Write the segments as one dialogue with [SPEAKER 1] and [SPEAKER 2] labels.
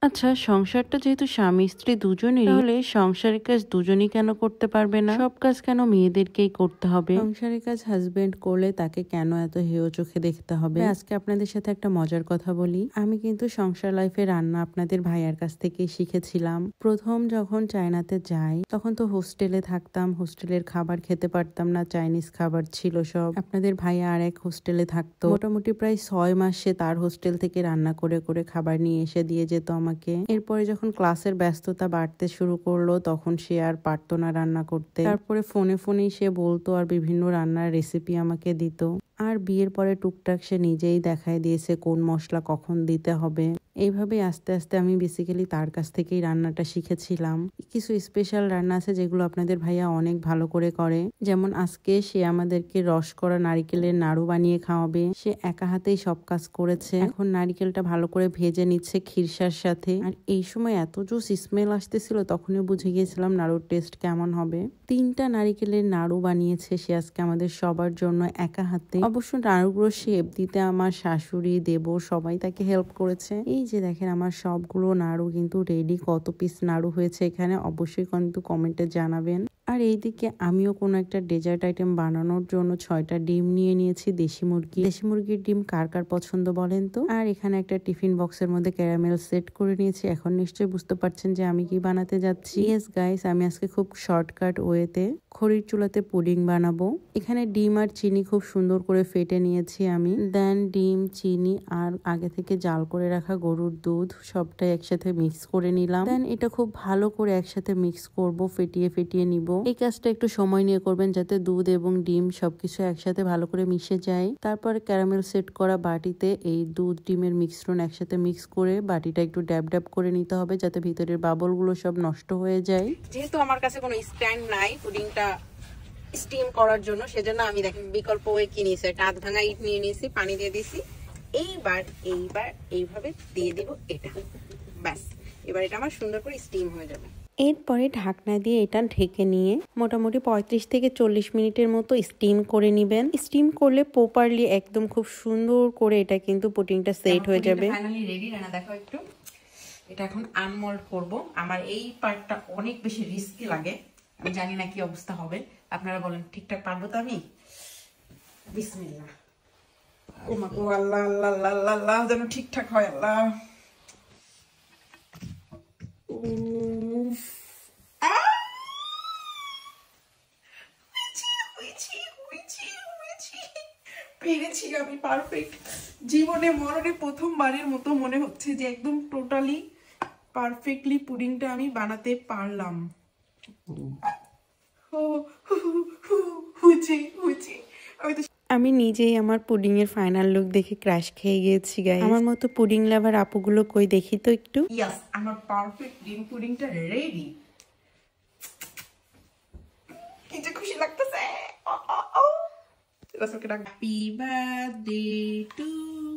[SPEAKER 1] আচ্ছা, সংসারটা যেহেতু স্বামী স্ত্রী দুজনেরই, তাহলে সংসারের কাজ দুজনই কেন করতে পারবে না? সব কাজ কেন মেয়েদেরকেই করতে হবে? সংসারের কাজ হাজবেন্ড করলে তাকে কেন এত হেয় চোখে দেখতে হবে? আজকে আপনাদের সাথে একটা মজার কথা বলি। আমি কিন্তু সংসার লাইফে রান্না আপনাদের ভাইয়ার কাছ থেকেই শিখেছিলাম। প্রথম যখন চায়নাতে যাই তখন তো হোস্টেলে থাকতাম, হোস্টেলের খাবার খেতে পারতাম না, চাইনিজ খাবার ছিল সব। আপনাদের ভাইয়া আর এক হোস্টেলে থাকতো, মোটামুটি প্রায় 6 মাস সে তার হোস্টেল থেকে রান্না করে করে খাবার নিয়ে এসে দিয়ে যেত আমাকে। এরপরে যখন ক্লাসের ব্যস্ততা বাড়তে শুরু করলো তখন সে আর পারতো না রান্না করতে। তারপরে ফোনে ফোনেই সে বলতো আর বিভিন্ন রান্নার রেসিপি আমাকে দিত। আর বিয়ের পরে টুকটাক সে নিজেই দেখায় দিয়েছে কোন মশলা কখন দিতে হবে। এইভাবে আস্তে আস্তে আমি বেসিক্যালি তার কাছ থেকেই রান্নাটা শিখেছিলাম। কিছু স্পেশাল রান্না আছে যেগুলো আপনাদের ভাইয়া অনেক ভালো করে করে, যেমন আজকে সে আমাদেরকে রস করা নারিকেলের নাড়ু বানিয়ে খাওয়াবে। সে একা হাতেই সব কাজ করেছে। এখন নারিকেলটা ভালো করে ভেজে নিচ্ছে খিরসার সাথে। আর এই সময় এত জোস স্মেল আসতেছিল, তখনই বুঝে গিয়েছিলাম নাড়ুর টেস্ট কেমন হবে। 3টা নারিকেলের নাড়ু বানিয়েছে সে আজকে আমাদের সবার জন্য একা হাতে। অবশ্য নাড়ুগুলো শেপ দিতে আমার শাশুড়ি, দেবর সবাই তাকে হেল্প করেছে। এই যে দেখেন আমার সবগুলো নাড়ু কিন্তু রেডি। কত পিস নাড়ু হয়েছে এখানে অবশ্যই কিন্তু কমেন্টে জানাবেন। আর এইদিকে আমিও কোনো একটা ডেজার্ট আইটেম বানানোর জন্য 6টা ডিম নিয়ে নিয়েছি, দেশি মুরগি। দেশি মুরগির ডিম কার কার পছন্দ বলেন তো। আর এখানে একটা টিফিন বক্সের মধ্যে ক্যারামেল সেট করে নিয়েছি। এখন নিশ্চয়ই বুঝতে পারছেন যে আমি কি বানাতে যাচ্ছি। ইয়েস গাইস, আমি আজকে খুব শর্টকাট ওয়েতে খড়ির চুলাতে পুডিং বানাবো। এখানে ডিম আর চিনি খুব সুন্দর করে ফেটে নিয়েছি আমি। দেন ডিম, চিনি আর আগে থেকে জাল করে রাখা গরুর দুধ সবটাই একসাথে মিক্স করে নিলাম। দেন এটা খুব ভালো করে একসাথে মিক্স করব, ফেটিয়ে ফেটিয়ে নিব। এই কাজটা একটু সময় নিয়ে করবেন যাতে দুধ এবং ডিম সবকিছু একসাথে ভালো করে মিশে যায়। তারপর ক্যারামেল সেট করা বাটিতে এই দুধ ডিমের মিশ্রণ একসাথে মিক্স করে বাটিটা একটু ড্যাব ড্যাব করে নিতে হবে যাতে ভিতরের বাবল গুলো সব নষ্ট হয়ে যায়। যেহেতু আমার কাছে কোনো স্ট্যান্ড নাই পুডিংটা স্টিম করার জন্য, সেজন্য আমি দেখেন বিকল্প ওয়ে কি নিয়েছি, একটা আধ ভাঙা ইট নিয়ে নিয়েছি, পানি দিয়ে দিয়েছি। এইবার এইভাবে দিয়ে দিব এটা, ব্যাস। এবার এটা আমার সুন্দর করে স্টিম হয়ে যাবে। এরপরে ঢাকনা দিয়ে এটা ঢেকে নিয়ে মোটামুটি 35 থেকে 40 মিনিটের মতো স্টিম করে নিবেন। স্টিম করলে প্রপারলি একদম খুব সুন্দর করে এটা কিন্তু পুডিংটা সেট হয়ে যাবে। Finally ready. রান্না দেখো একটু, এটা এখন আনমোল্ড করব। আমার এই পার্টটা অনেক বেশি রিস্কি লাগে, আমি জানি না কি অবস্থা হবে। আপনারা বলেন ঠিকঠাক পারবো তো আমি? বিসমিল্লাহ। ও মা গো, আল্লাহ আল্লাহ আল্লাহ আল্লাহ, যেন ঠিকঠাক হয় আল্লাহ। পেরেছি আমি, পারফেক্ট। জীবনে মরণে প্রথমবারের মতো মনে হচ্ছে যে একদম টোটালি পারফেক্টলি পুডিংটা আমি বানাতে পারলাম। আমি নিজেই আমার পুডিং এর ফাইনাল লুক দেখে ক্র্যাশ খেয়ে গিয়েছি গাইস। আমার মতো পুডিং লাভার আপুগুলো কই দেখি তো একটু। ইয়েস, আমার পারফেক্ট ডিম পুডিংটা রেডি। কি যে খুশি লাগতেছে। Happy birthday to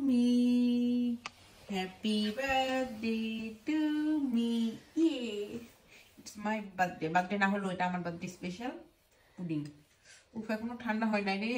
[SPEAKER 1] me, happy birthday to me. It's my birthday. Birthday না হলো এটা আমার বার্থডে স্পেশাল পুডিং। উফ, এখনো ঠান্ডা হয় নাই রে।